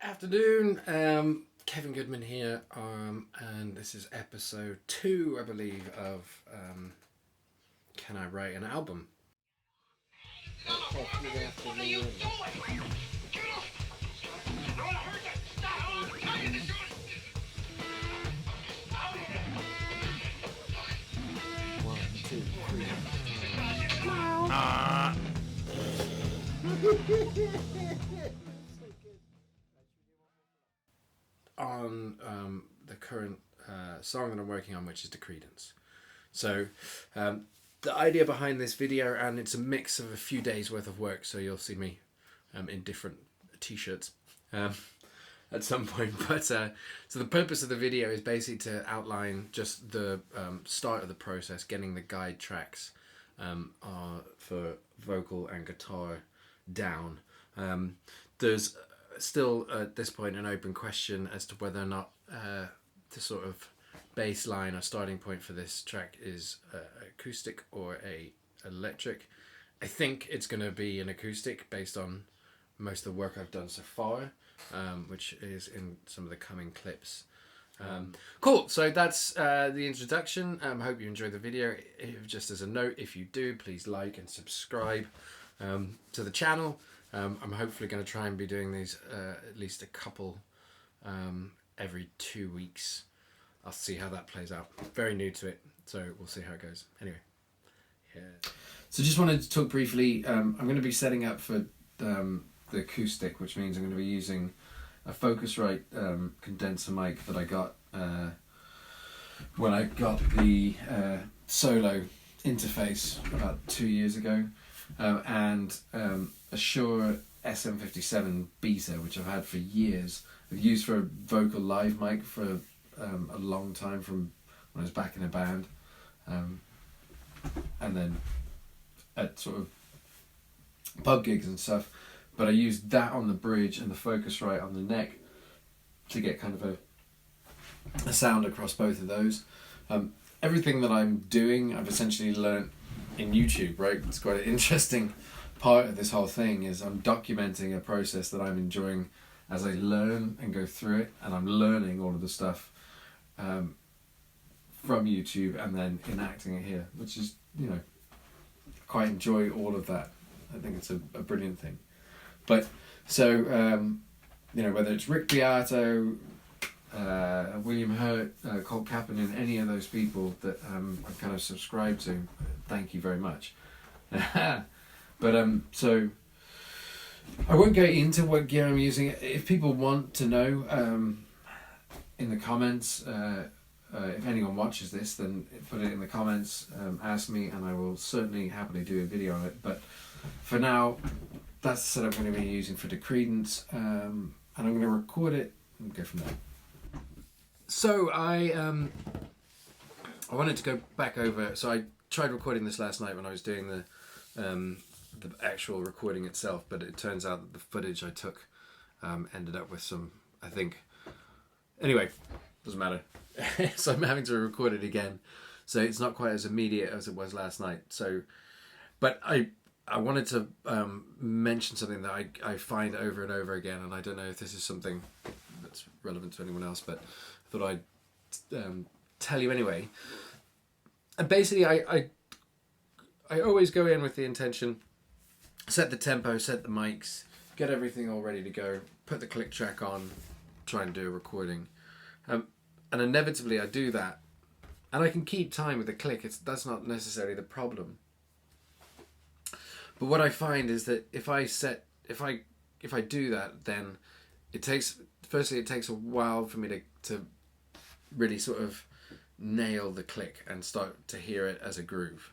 Afternoon, Kevin Goodman here, and this is episode 2, I believe, of Can I Write an Album? What are you doing? Get off! I want to hurt you! Stop! I want to tell you to do it! One, two, three. On the current song that I'm working on, which is Decreedance. So the idea behind this video, and it's a mix of a few days worth of work, so you'll see me in different t-shirts at some point, but so the purpose of the video is basically to outline just the start of the process, getting the guide tracks for vocal and guitar down. There's still at this point an open question as to whether or not the sort of baseline or starting point for this track is acoustic or a electric. I think it's going to be an acoustic based on most of the work I've done so far, which is in some of the coming clips. Cool, so that's the introduction. Hope you enjoyed the video. Just as a note, if you do, please like and subscribe to the channel. I'm hopefully going to try and be doing these at least a couple every 2 weeks. I'll see how that plays out. Very new to it, so we'll see how it goes. Anyway, yeah. So just wanted to talk briefly. I'm going to be setting up for the acoustic, which means I'm going to be using a Focusrite condenser mic that I got when I got the solo interface about 2 years ago, and a Shure SM57 beta, which I've had for years. I've used for a vocal live mic for a long time, from when I was back in a band, and then at sort of pub gigs and stuff. But I used that on the bridge and the Focusrite on the neck to get kind of a sound across both of those. Everything that I'm doing, I've essentially learnt in YouTube, right? It's quite an interesting part of this whole thing, is I'm documenting a process that I'm enjoying as I learn and go through it, and I'm learning all of the stuff from YouTube and then enacting it here, which is, you know, I quite enjoy all of that. I think it's a brilliant thing. But so you know, whether it's Rick Beato, William Hurt, Colt Kapanen, any of those people that I've kind of subscribed to, thank you very much. But so I won't go into what gear I'm using. If people want to know, in the comments, if anyone watches this, then put it in the comments, ask me, and I will certainly happily do a video on it. But for now, that's the setup I'm going to be using for Decreedance, and I'm going to record it and go from there. So I wanted to go back over. So I tried recording this last night when I was doing the actual recording itself, but it turns out that the footage I took ended up with some, I think. Anyway, doesn't matter. So I'm having to record it again. So it's not quite as immediate as it was last night. So, but I wanted to mention something that I find over and over again, and I don't know if this is something that's relevant to anyone else, but I thought I'd tell you anyway. And basically, I always go in with the intention, set the tempo, set the mics, get everything all ready to go, put the click track on, try and do a recording. And inevitably I do that, and I can keep time with the click. That's not necessarily the problem. But what I find is that if I do that, then it takes a while for me to really sort of nail the click and start to hear it as a groove,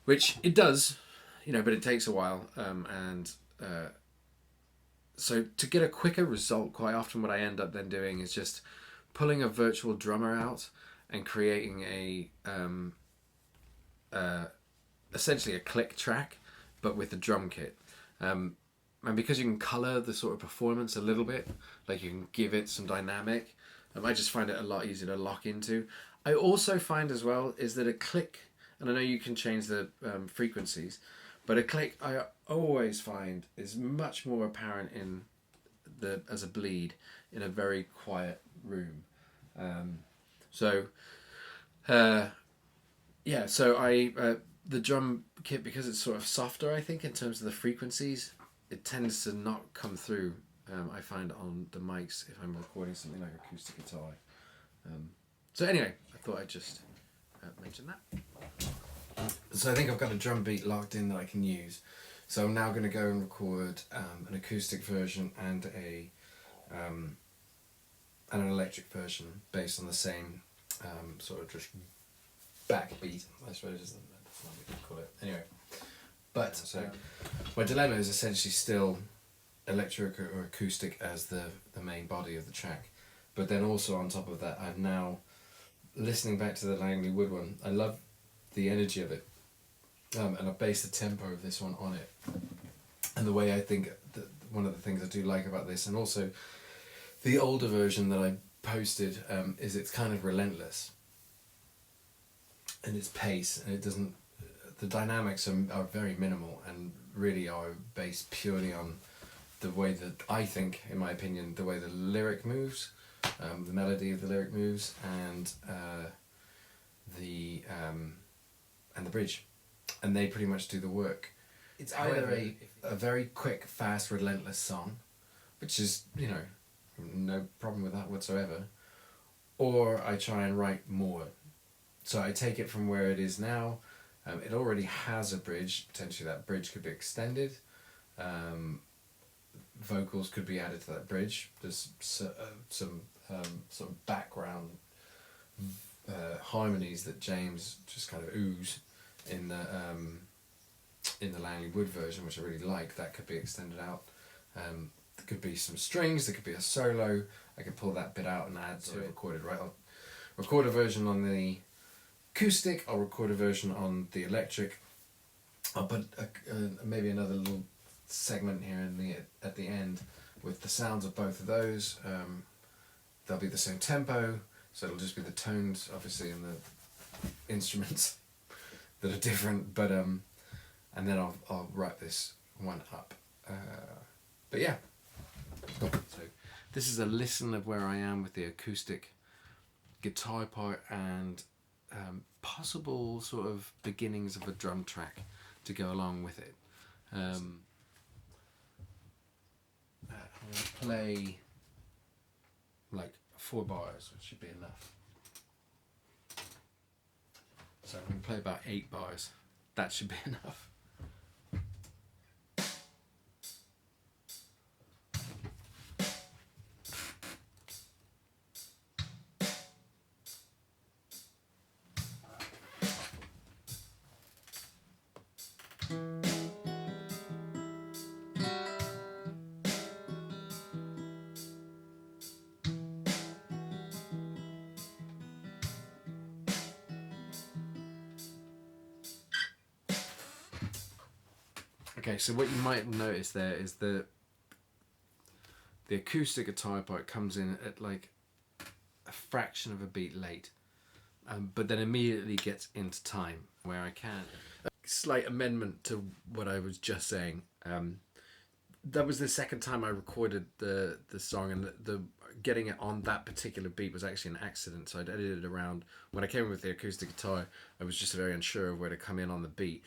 which it does, you know, but it takes a while, and so to get a quicker result, quite often what I end up then doing is just pulling a virtual drummer out and creating essentially a click track, but with the drum kit. And because you can colour the sort of performance a little bit, like you can give it some dynamic, I just find it a lot easier to lock into. I also find as well is that a click, and I know you can change the frequencies, but a click I always find is much more apparent in as a bleed in a very quiet room. So the drum kit, because it's sort of softer, I think, in terms of the frequencies, it tends to not come through. I find on the mics if I'm recording something like acoustic guitar. So anyway, I thought I'd just mention that. So I think I've got a drum beat locked in that I can use. So I'm now going to go and record an acoustic version and an electric version based on the same sort of just backbeat, I suppose is what we can call it. Anyway, but so my dilemma is essentially still electric or acoustic as the main body of the track, but then also on top of that, I'm now listening back to the Langley Wood one. I love the energy of it, and I based the tempo of this one on it. And the way I think that one of the things I do like about this, and also the older version that I posted, is it's kind of relentless in its pace, and it doesn't. The dynamics are very minimal and really are based purely on the way that I think, in my opinion, the way the lyric moves, the melody of the lyric moves, and the bridge, and they pretty much do the work. It's either a very quick, fast, relentless song, which is, you know, no problem with that whatsoever, or I try and write more. So I take it from where it is now. It already has a bridge. Potentially that bridge could be extended. Vocals could be added to that bridge. There's some sort of background harmonies that James just kind of ooze in the Langley Wood version, which I really like. That could be extended out. There could be some strings. There could be a solo. I could pull that bit out and add to it. Recorded, right? I'll record a version on the acoustic. I'll record a version on the electric. I'll put maybe another little segment here at the end with the sounds of both of those. They'll be the same tempo, so it'll just be the tones, obviously, and the instruments that are different. But and then I'll wrap this one up. But yeah, cool. So this is a listen of where I am with the acoustic guitar part and possible sort of beginnings of a drum track to go along with it. I'll play like 4 bars, which should be enough. So I'm going to play about 8 bars. That should be enough. Okay, so what you might have noticed there is the acoustic guitar part comes in at like a fraction of a beat late, but then immediately gets into time where I can. A slight amendment to what I was just saying. That was the second time I recorded the song, and the getting it on that particular beat was actually an accident. So I'd edited around. When I came in with the acoustic guitar, I was just very unsure of where to come in on the beat.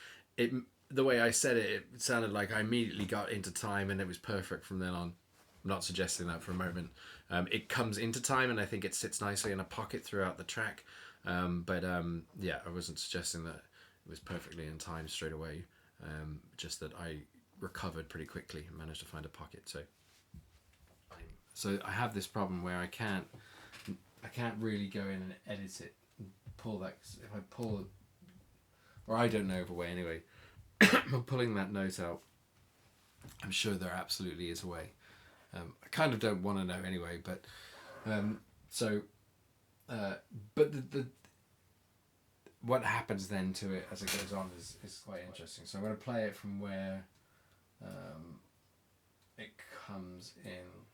The way I said it, it sounded like I immediately got into time and it was perfect from then on. I'm not suggesting that for a moment. It comes into time and I think it sits nicely in a pocket throughout the track. Yeah, I wasn't suggesting that it was perfectly in time straight away. Just that I recovered pretty quickly and managed to find a pocket. So I have this problem where I can't really go in and edit it and pull that. If I pull, or I don't know of a way anyway. I'm pulling that note out. I'm sure there absolutely is a way. I kind of don't want to know anyway, but what happens then to it as it goes on is quite interesting. So I'm going to play it from where it comes in,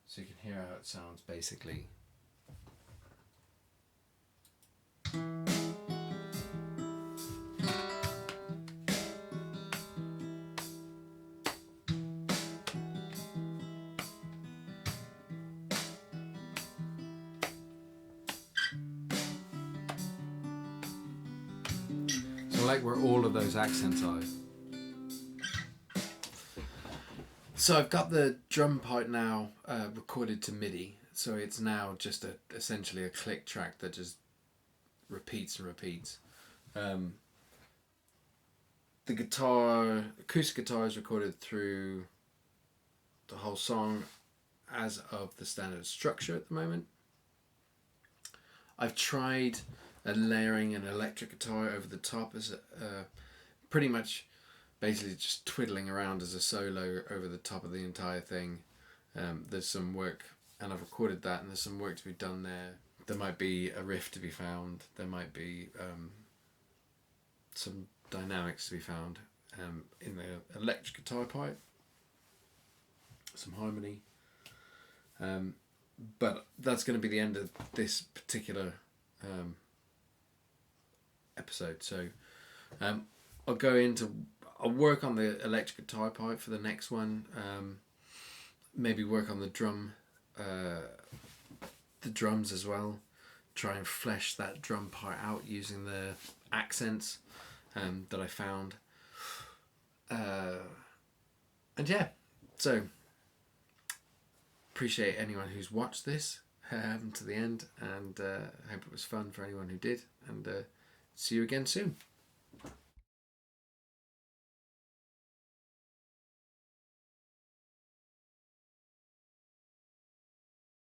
so you can hear how it sounds basically. I like where all of those accents are. So I've got the drum part now recorded to MIDI, so it's now just essentially a click track that just repeats and repeats. The acoustic guitar is recorded through the whole song as of the standard structure at the moment. I've tried layering an electric guitar over the top as pretty much basically just twiddling around as a solo over the top of the entire thing. There's some work, and I've recorded that, and there's some work to be done there. There might be a riff to be found. There might be some dynamics to be found in the electric guitar part. Some harmony. But that's going to be the end of this particular episode. So I'll work on the electric guitar part for the next one. Maybe work on the drums as well. Try and flesh that drum part out using the accents that I found. And yeah, so appreciate anyone who's watched this to the end, and I hope it was fun for anyone who did, and see you again soon.